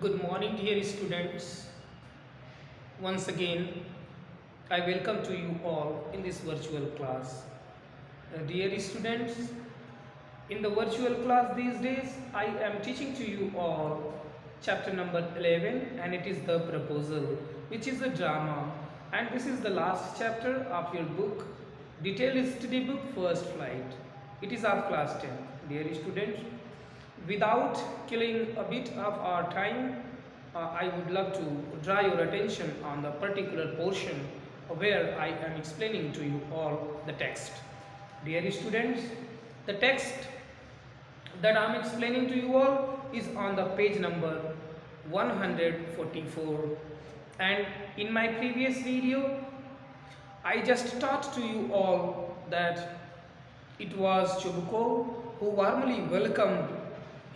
Good morning, dear students. Once again, I welcome to you all in this virtual class. Dear students, in the virtual class these days, I am teaching to you all chapter number 11, and it is the proposal, which is a drama. And this is the last chapter of your book, Detailed Study Book First Flight. It is of class 10. Dear students, without killing a bit of our time, I would love to draw your attention on the particular portion where I am explaining to you all the text. Dear students, the text that I am explaining to you all is on the page number 144, and in my previous video I just taught to you all that it was Chubuko who warmly welcomed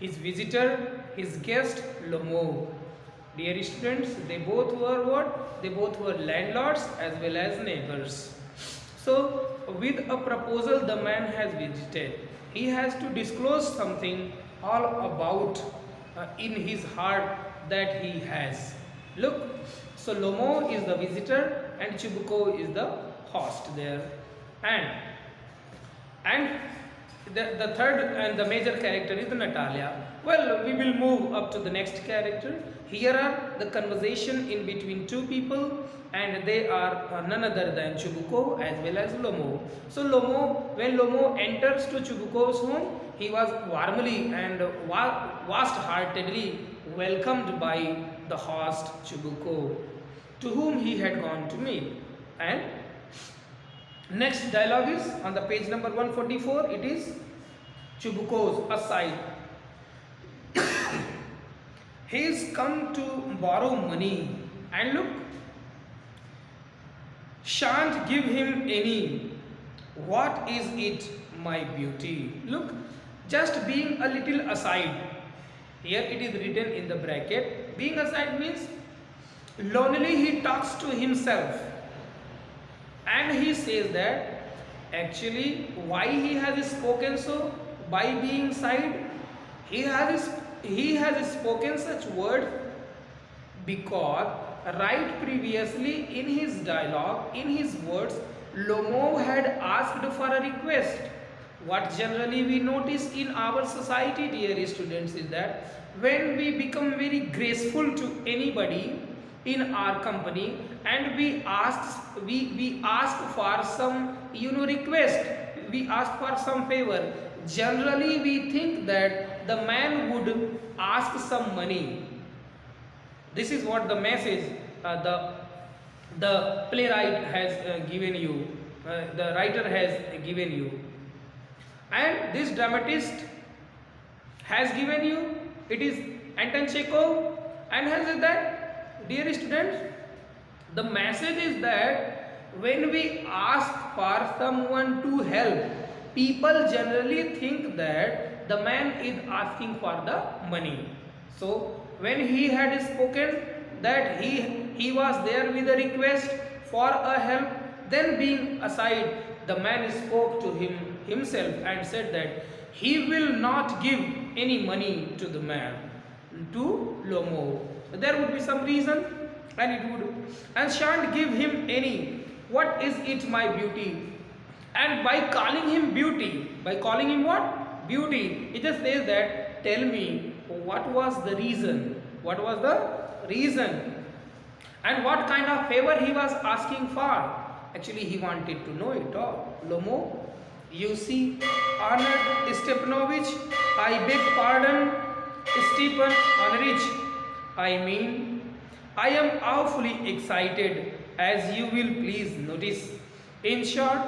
his visitor, his guest Lomo. Dear students, they both were what? They both were landlords as well as neighbors. So, with a proposal the man has visited. He has to disclose something all about in his heart that he has. Look, so Lomo is the visitor and Chibuko is the host there. And the third and the major character is Natalia. Well, we will move up to the next character. Here are the conversation in between two people, and they are none other than Chubuko as well as Lomo. So Lomo, when Lomo enters to Chubuko's home, he was warmly and vast-heartedly welcomed by the host Chubuko, to whom he had gone to meet. And next dialogue is on the page number 144. It is Chubuko's aside. He is come to borrow money, and look, shan't give him any. What is it, my beauty? Look, just being a little aside. Here it is written in the bracket. Being aside means lonely he talks to himself. And he says that actually why he has spoken so, by being side, he has spoken such word because right previously in his dialogue, in his words, Lomo had asked for a request. What generally we notice in our society, dear students, is that when we become very graceful to anybody in our company and we ask for some request, we ask for some favor, generally we think that the man would ask some money. This is what the message the playwright has given you, the writer has given you, and this dramatist has given you. It is Anton Chekhov, and has said that, dear students, the message is that when we ask for someone to help, people generally think that the man is asking for the money. So when he had spoken that he was there with a request for a help, then being aside, the man spoke to himself and said that he will not give any money to the man, to Lomo. There would be some reason, and shan't give him any. What is it, my beauty? And by calling him beauty, by calling him what? Beauty, it just says that, tell me, what was the reason? What was the reason? And what kind of favor he was asking for? Actually, he wanted to know it all. Lomo, you see, honored Stepanovich, I beg pardon, Stepan Honorich. I am awfully excited, as you will please notice. In short,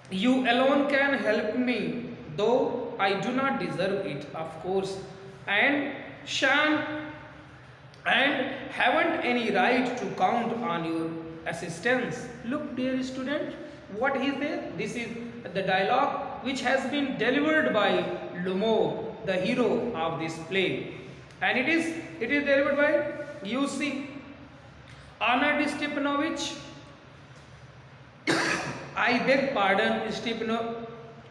you alone can help me, though I do not deserve it, of course, and haven't any right to count on your assistance. Look, dear student, what he said. This is the dialogue which has been delivered by Lomo, the hero of this play, and it is delivered by, you see, honored Stepanovich. I beg pardon,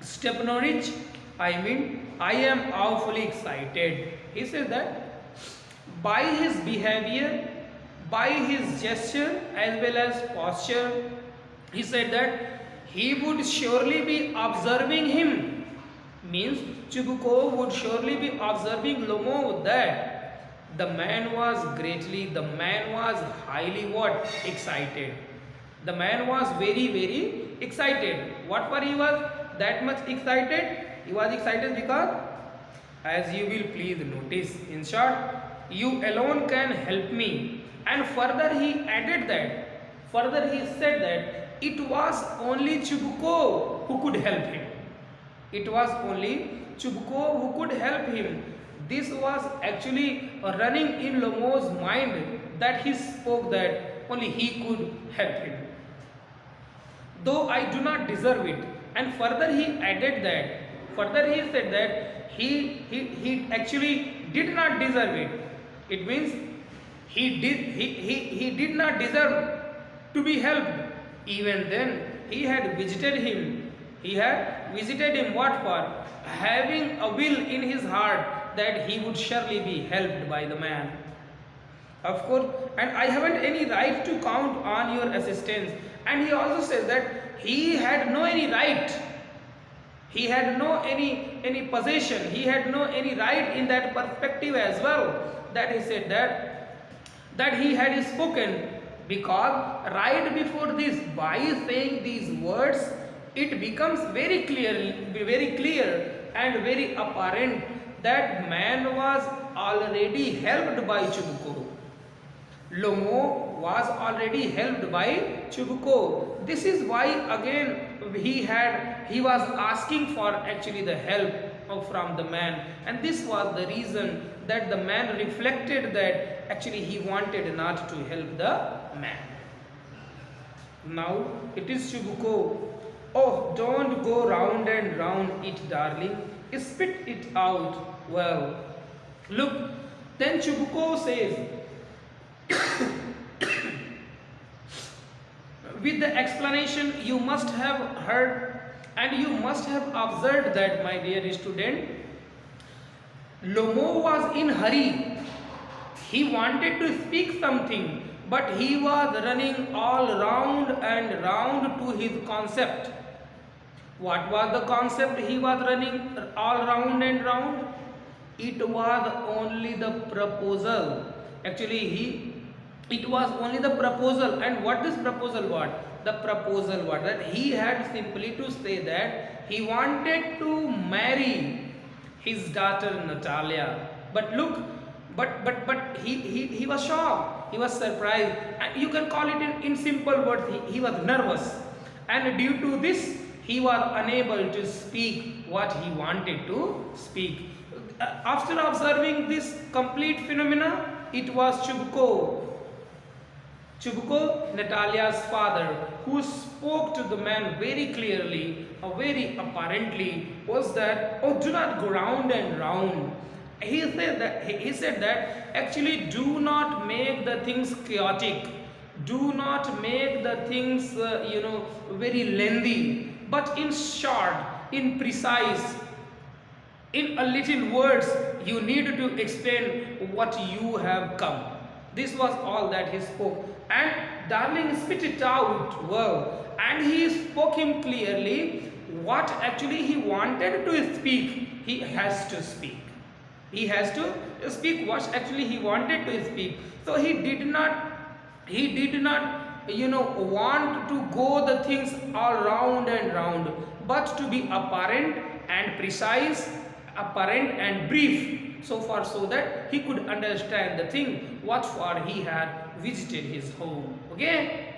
Stepanovich. I am awfully excited. He says that by his behavior, by his gesture as well as posture. He said that he would surely be observing him. Means Chibuko would surely be observing Lomo that the man was highly what? Excited. The man was very, very excited. What for he was that much excited? He was excited because, as you will please notice, in short, you alone can help me. And further he added that, further he said that it was only Chibuko who could help him. It was only Chibuko who could help him. This was actually running in Lomo's mind, that he spoke that only he could help him, though I do not deserve it. And further he added that, further he said that he actually did not deserve it. It means he did not deserve to be helped. Even then, he had visited him. He had visited him what for? Having a will in his heart that he would surely be helped by the man. Of course, and I haven't any right to count on your assistance. And he also says that he had no any right. He had no any possession. He had no any right in that perspective as well. That he said that he had spoken, because right before this, by saying these words, it becomes very clear and very apparent that man was already helped by Chibuko. Lomo was already helped by Chibuko. This is why again he was asking for actually the help from the man, and this was the reason that the man reflected that actually he wanted not to help the man. Now it is Chibuko. Oh, don't go round and round it, darling. Spit it out well. Look, then Chibuko says, with the explanation you must have heard and you must have observed that, my dear student, Lomo was in hurry. He wanted to speak something, but he was running all round and round to his concept. What was the concept he was running all round and round? It was only the proposal. Actually, it was only the proposal. And what this proposal was? The proposal was that he had simply to say that he wanted to marry his daughter Natalia. But look, but he was shocked. He was surprised. And you can call it in simple words. He was nervous. And due to this, he was unable to speak what he wanted to speak. After observing this complete phenomena, it was Chibuko, Natalia's father, who spoke to the man very clearly, very apparently, was that, oh, do not go round and round. He said that actually do not make the things chaotic. Do not make the things, very lengthy. But in short, in precise, in a little words, you need to explain what you have come. This was all that he spoke. And darling spit it out well. And he spoke him clearly what actually he wanted to speak. He has to speak. He has to speak what actually he wanted to speak. So he did not want to go the things all round and round, but to be apparent and precise, apparent and brief, so far so that he could understand the thing what for he had visited his home. Okay.